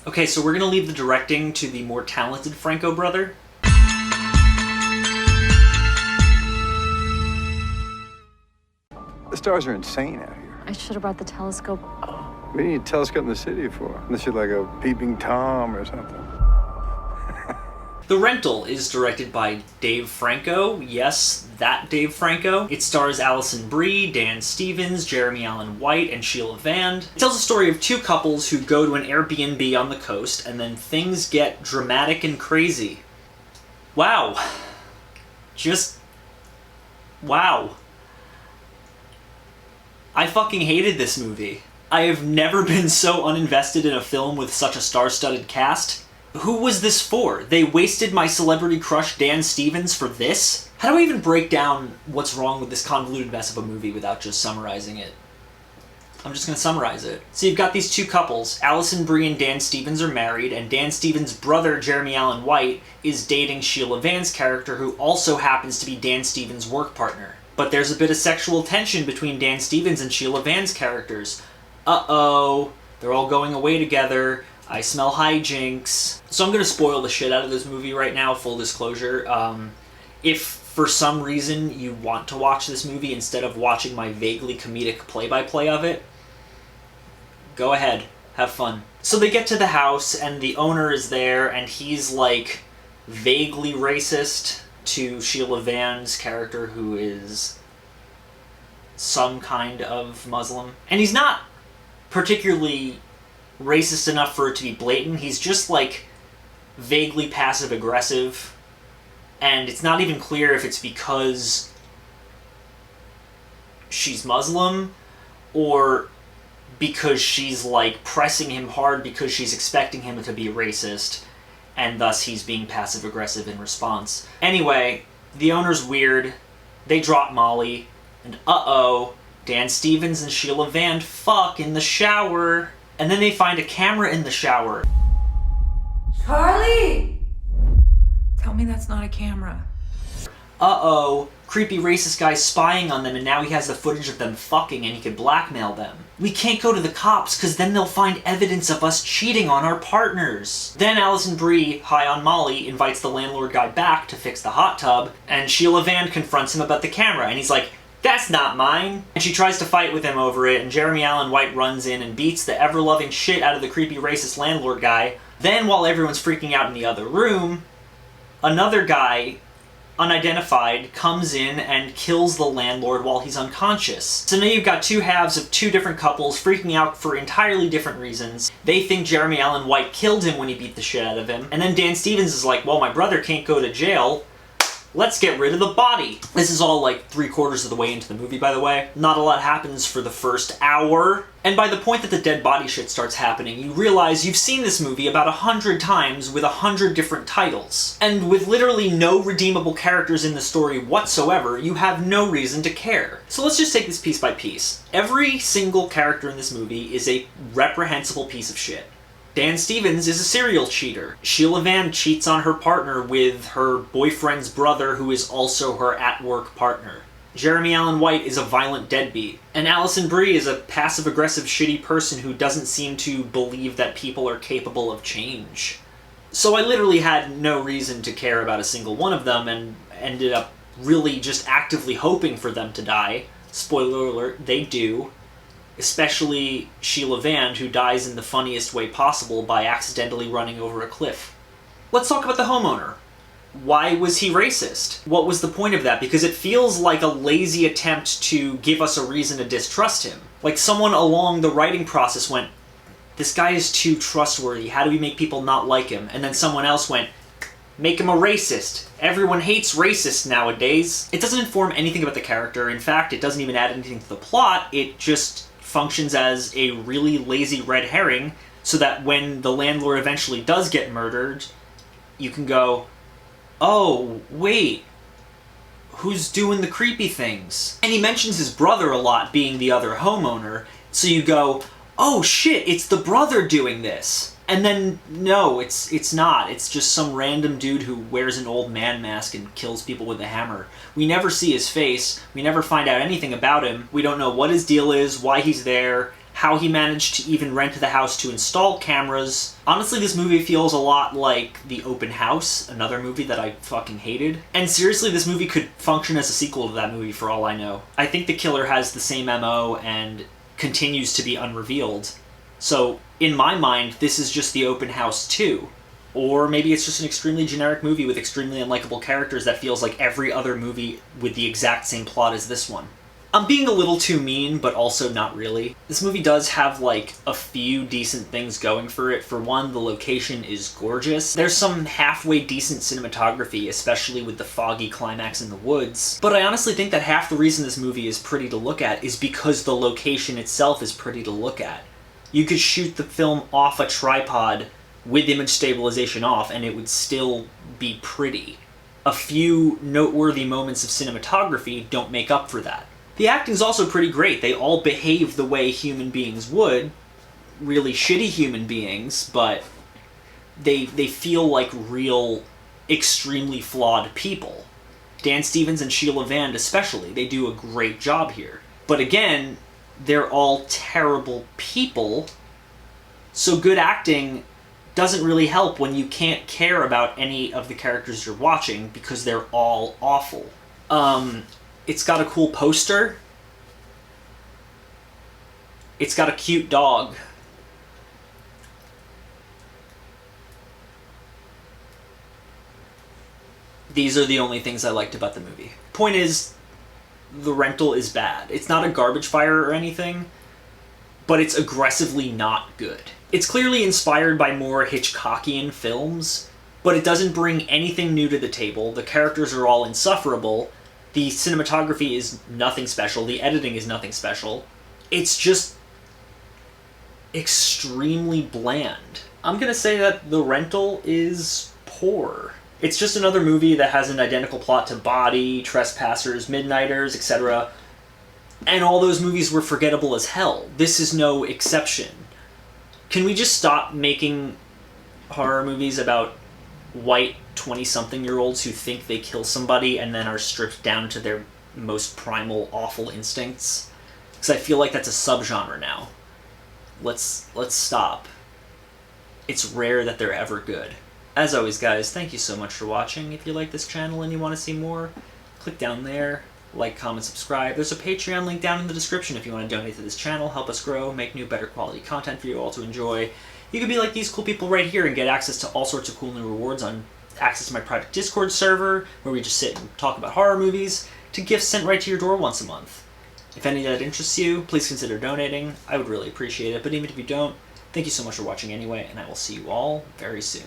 Okay, so we're gonna leave the directing to the more talented Franco brother. The stars are insane out here. I should have brought the telescope. What do you need a telescope in the city for? Unless you're like a peeping Tom or something. The Rental is directed by Dave Franco. Yes, that Dave Franco. It stars Alison Brie, Dan Stevens, Jeremy Allen White, and Sheila Vand. It tells the story of two couples who go to an Airbnb on the coast, and then things get dramatic and crazy. Wow. Just... wow. I fucking hated this movie. I have never been so uninvested in a film with such a star-studded cast. Who was this for? They wasted my celebrity crush Dan Stevens for this? How do I even break down what's wrong with this convoluted mess of a movie without just summarizing it? I'm just gonna summarize it. So you've got these two couples. Alison Brie and Dan Stevens are married, and Dan Stevens' brother, Jeremy Allen White, is dating Sheila Vand's character, who also happens to be Dan Stevens' work partner. But there's a bit of sexual tension between Dan Stevens and Sheila Vand's characters. Uh-oh, they're all going away together. I smell hijinks. So I'm gonna spoil the shit out of this movie right now, full disclosure. If for some reason you want to watch this movie instead of watching my vaguely comedic play-by-play of it, go ahead, have fun. So they get to the house and the owner is there and he's like vaguely racist to Sheila Vand's character, who is some kind of Muslim. And he's not particularly racist enough for it to be blatant. He's just like vaguely passive-aggressive, and it's not even clear if it's because she's Muslim or because she's like pressing him hard because she's expecting him to be racist, and thus he's being passive-aggressive in response. Anyway, the owner's weird, they drop Molly, and uh-oh, Dan Stevens and Sheila Vand fuck in the shower. And then they find a camera in the shower. Charlie! Tell me that's not a camera. Uh-oh, creepy racist guy's spying on them, and now he has the footage of them fucking and he could blackmail them. We can't go to the cops because then they'll find evidence of us cheating on our partners. Then Alison Brie, high on Molly, invites the landlord guy back to fix the hot tub, and Sheila Vand confronts him about the camera, and he's like, "That's not mine." And she tries to fight with him over it, and Jeremy Allen White runs in and beats the ever-loving shit out of the creepy racist landlord guy. Then, while everyone's freaking out in the other room, another guy, unidentified, comes in and kills the landlord while he's unconscious. So now you've got two halves of two different couples freaking out for entirely different reasons. They think Jeremy Allen White killed him when he beat the shit out of him. And then Dan Stevens is like, well, my brother can't go to jail. Let's get rid of the body. This is all like 3/4 of the way into the movie, by the way. Not a lot happens for the first hour. And by the point that the dead body shit starts happening, you realize you've seen this movie about 100 times with 100 different titles. And with literally no redeemable characters in the story whatsoever, you have no reason to care. So let's just take this piece by piece. Every single character in this movie is a reprehensible piece of shit. Dan Stevens is a serial cheater. Sheila Vand cheats on her partner with her boyfriend's brother, who is also her at-work partner. Jeremy Allen White is a violent deadbeat. And Alison Brie is a passive-aggressive, shitty person who doesn't seem to believe that people are capable of change. So I literally had no reason to care about a single one of them, and ended up really just actively hoping for them to die. Spoiler alert, they do. Especially Sheila Vand, who dies in the funniest way possible by accidentally running over a cliff. Let's talk about the homeowner. Why was he racist? What was the point of that? Because it feels like a lazy attempt to give us a reason to distrust him. Like someone along the writing process went, this guy is too trustworthy, how do we make people not like him? And then someone else went, make him a racist. Everyone hates racists nowadays. It doesn't inform anything about the character. In fact, it doesn't even add anything to the plot. It just functions as a really lazy red herring so that when the landlord eventually does get murdered, you can go, oh, wait, who's doing the creepy things? And he mentions his brother a lot being the other homeowner, so you go, oh shit, it's the brother doing this. And then, no, it's not. It's just some random dude who wears an old man mask and kills people with a hammer. We never see his face. We never find out anything about him. We don't know what his deal is, why he's there, how he managed to even rent the house to install cameras. Honestly, this movie feels a lot like The Open House, another movie that I fucking hated. And seriously, this movie could function as a sequel to that movie for all I know. I think the killer has the same MO and continues to be unrevealed. So, in my mind, this is just The Open House 2. Or maybe it's just an extremely generic movie with extremely unlikable characters that feels like every other movie with the exact same plot as this one. I'm being a little too mean, but also not really. This movie does have, like, a few decent things going for it. For one, the location is gorgeous. There's some halfway decent cinematography, especially with the foggy climax in the woods. But I honestly think that half the reason this movie is pretty to look at is because the location itself is pretty to look at. You could shoot the film off a tripod with image stabilization off, and it would still be pretty. A few noteworthy moments of cinematography don't make up for that. The acting's also pretty great. They all behave the way human beings would. Really shitty human beings, but they feel like real, extremely flawed people. Dan Stevens and Sheila Vand especially, they do a great job here. But again, they're all terrible people, so good acting doesn't really help when you can't care about any of the characters you're watching because they're all awful. It's got a cool poster. It's got a cute dog. These are the only things I liked about the movie. Point is, the rental is bad. It's not a garbage fire or anything, but it's aggressively not good. It's clearly inspired by more Hitchcockian films, but it doesn't bring anything new to the table. The characters are all insufferable. The cinematography is nothing special. The editing is nothing special. It's just extremely bland. I'm gonna say that The Rental is poor. It's just another movie that has an identical plot to Body, Trespassers, Midnighters, etc. And all those movies were forgettable as hell. This is no exception. Can we just stop making horror movies about white 20-something-year-olds who think they kill somebody and then are stripped down to their most primal, awful instincts? Because I feel like that's a subgenre now. Let's stop. It's rare that they're ever good. As always, guys, thank you so much for watching. If you like this channel and you want to see more, click down there, like, comment, subscribe. There's a Patreon link down in the description if you want to donate to this channel, help us grow, make new, better quality content for you all to enjoy. You can be like these cool people right here and get access to all sorts of cool new rewards, on access to my private Discord server, where we just sit and talk about horror movies, to gifts sent right to your door once a month. If any of that interests you, please consider donating. I would really appreciate it, but even if you don't, thank you so much for watching anyway, and I will see you all very soon.